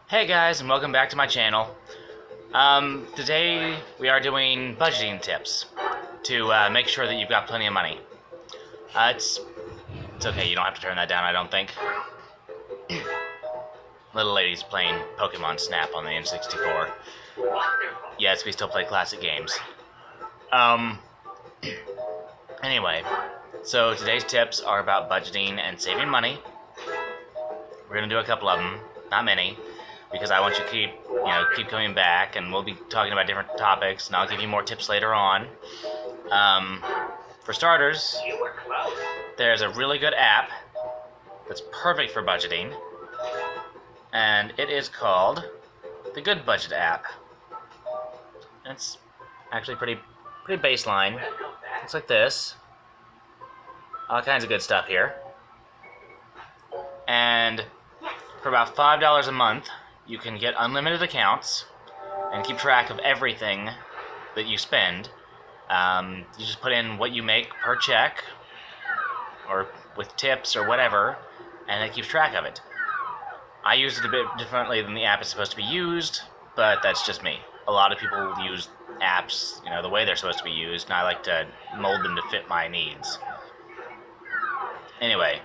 Hey guys, and welcome back to my channel. Today we are doing budgeting tips to make sure that you've got plenty of money. It's okay, you don't have to turn that down, I don't think. Little lady's playing Pokemon Snap on the N64. Yes, we still play classic games. Anyway, so today's tips are about budgeting and saving money. We're gonna do a couple of them, not many, because I want you to keep coming back, and we'll be talking about different topics, and I'll give you more tips later on. For starters, there's a really good app that's perfect for budgeting, and it is called the Good Budget app. It's actually pretty baseline. Looks like this. All kinds of good stuff here. And for about $5 a month, you can get unlimited accounts and keep track of everything that you spend. You just put in what you make per check, or with tips or whatever, and it keeps track of it. I use it a bit differently than the app is supposed to be used, but that's just me. A lot of people use apps, the way they're supposed to be used, and I like to mold them to fit my needs. Anyway,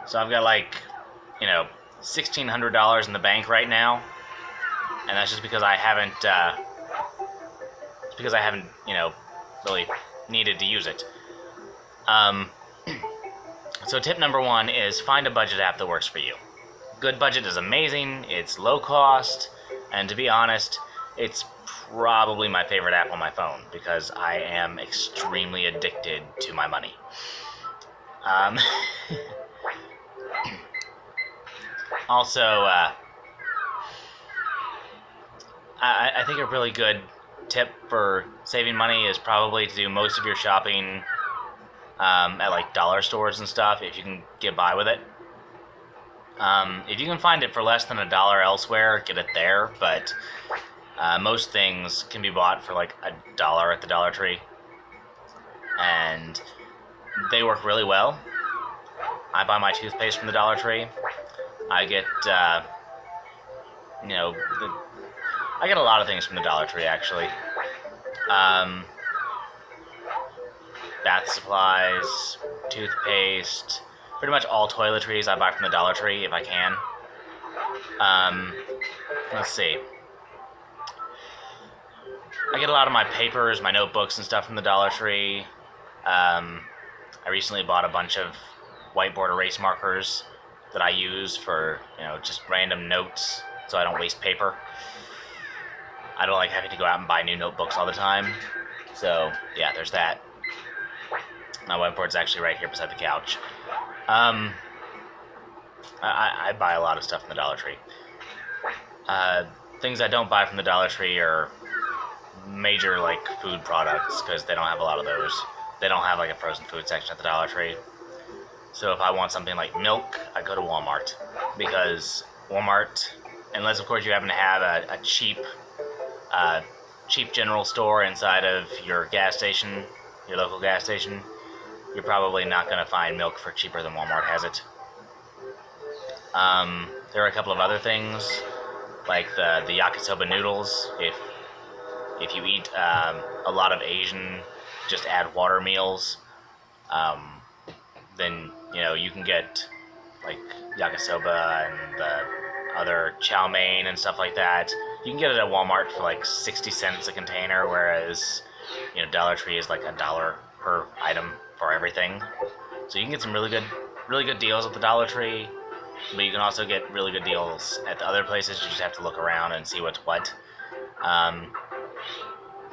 so I've got $1,600 in the bank right now, and that's just because I haven't, really needed to use it. So tip number one is find a budget app that works for you. Good Budget is amazing, it's low cost, and to be honest, it's probably my favorite app on my phone because I am extremely addicted to my money. Also, I think a really good tip for saving money is probably to do most of your shopping at dollar stores and stuff, if you can get by with it. If you can find it for less than $1 elsewhere, get it there, but most things can be bought for $1 at the Dollar Tree, and they work really well. I buy my toothpaste from the Dollar Tree. I get, I get a lot of things from the Dollar Tree, actually. Bath supplies, toothpaste, pretty much all toiletries I buy from the Dollar Tree if I can. Let's see. I get a lot of my papers, my notebooks and stuff from the Dollar Tree. I recently bought a bunch of whiteboard erase markers that I use for, just random notes so I don't waste paper. I don't like having to go out and buy new notebooks all the time. So, yeah, there's that. My whiteboard's actually right here beside the couch. I buy a lot of stuff from the Dollar Tree. Things I don't buy from the Dollar Tree are major, food products, because they don't have a lot of those. They don't have, a frozen food section at the Dollar Tree. So if I want something like milk, I go to Walmart, because Walmart, unless of course you happen to have a cheap general store inside of your gas station, your local gas station, you're probably not going to find milk for cheaper than Walmart has it. There are a couple of other things, like the yakisoba noodles. If you eat a lot of Asian, just add water meals, then you can get yakisoba and the other chow mein and stuff like that. You can get it at Walmart for 60 cents a container, whereas Dollar Tree is $1 per item for everything. So you can get some really good deals at the Dollar Tree, but you can also get really good deals at the other places. You just have to look around and see what's what.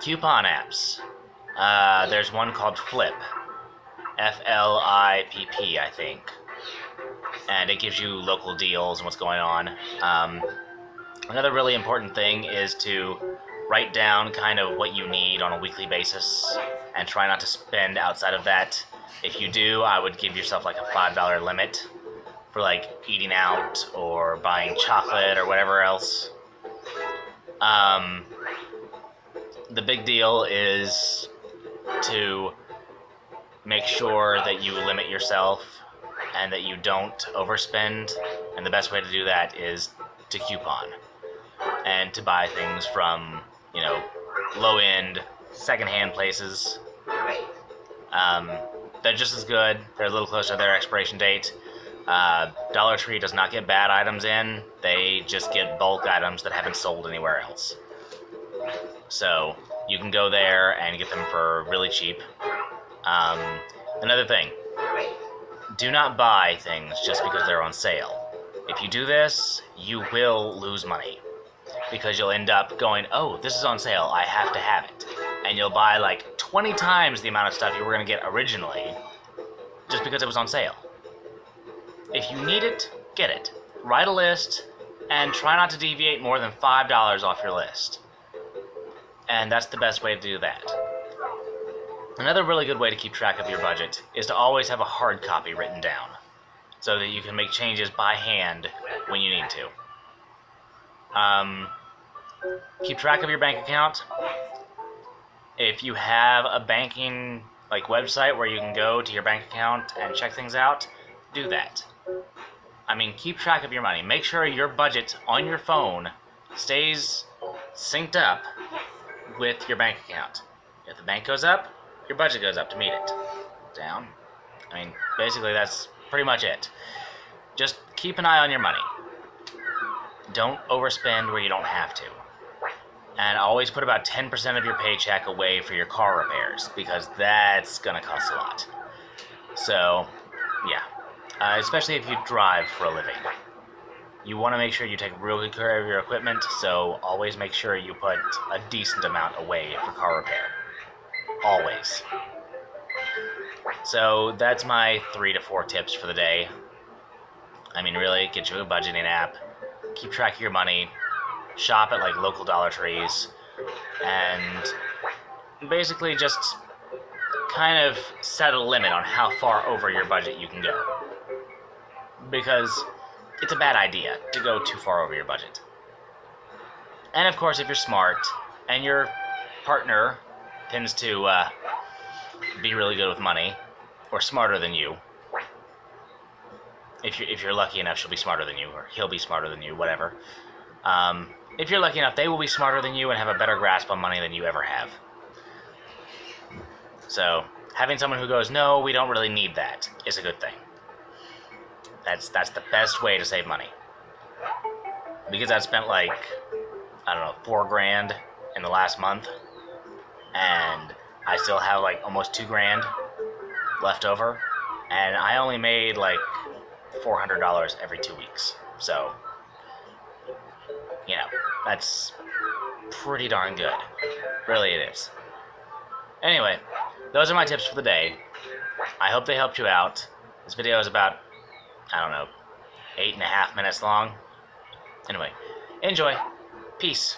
Coupon apps. There's one called Flip. FLIPP, I think. And it gives you local deals and what's going on. Another really important thing is to write down kind of what you need on a weekly basis and try not to spend outside of that. If you do, I would give yourself a $5 limit for eating out or buying chocolate or whatever else. The big deal is to make sure that you limit yourself and that you don't overspend And the best way to do that is to coupon and to buy things from, you know, low-end, secondhand places. They're just as good. They're a little closer to their expiration date. Dollar Tree does not get bad items in. They just get bulk items that haven't sold anywhere else. So you can go there and get them for really cheap. Another thing, do not buy things just because they're on sale. If you do this, you will lose money, because you'll end up going, oh, this is on sale, I have to have it. And you'll buy like 20 times the amount of stuff you were going to get originally just because it was on sale. If you need it, get it. Write a list and try not to deviate more than $5 off your list. And that's the best way to do that. Another really good way to keep track of your budget is to always have a hard copy written down, so that you can make changes by hand when you need to. Keep track of your bank account. If you have a banking website where you can go to your bank account and check things out, do that. I mean, keep track of your money. Make sure your budget on your phone stays synced up with your bank account. If the bank goes up, your budget goes up to meet it. Down. I mean, basically that's pretty much it. Just keep an eye on your money. Don't overspend where you don't have to. And always put about 10% of your paycheck away for your car repairs, because that's gonna cost a lot. So, yeah. Especially if you drive for a living. You want to make sure you take real good care of your equipment, so always make sure you put a decent amount away for car repair. Always. So that's my 3 to 4 tips for the day. I mean, really, get you a budgeting app, keep track of your money, shop at local Dollar Trees, and basically just kind of set a limit on how far over your budget you can go. Because it's a bad idea to go too far over your budget. And of course, if you're smart and your partner tends to be really good with money, or smarter than you, if you're lucky enough, she'll be smarter than you, or he'll be smarter than you, whatever. If you're lucky enough, they will be smarter than you and have a better grasp on money than you ever have. So having someone who goes, no, we don't really need that, is a good thing. That's the best way to save money. Because I've spent I don't know, $4,000 in the last month, and I still have almost $2,000 left over, and I only made $400 every 2 weeks. So, you know, that's pretty darn good. Really it is. Anyway, those are my tips for the day. I hope they helped you out. This video is about, I don't know, 8.5 minutes long. Anyway, enjoy. Peace.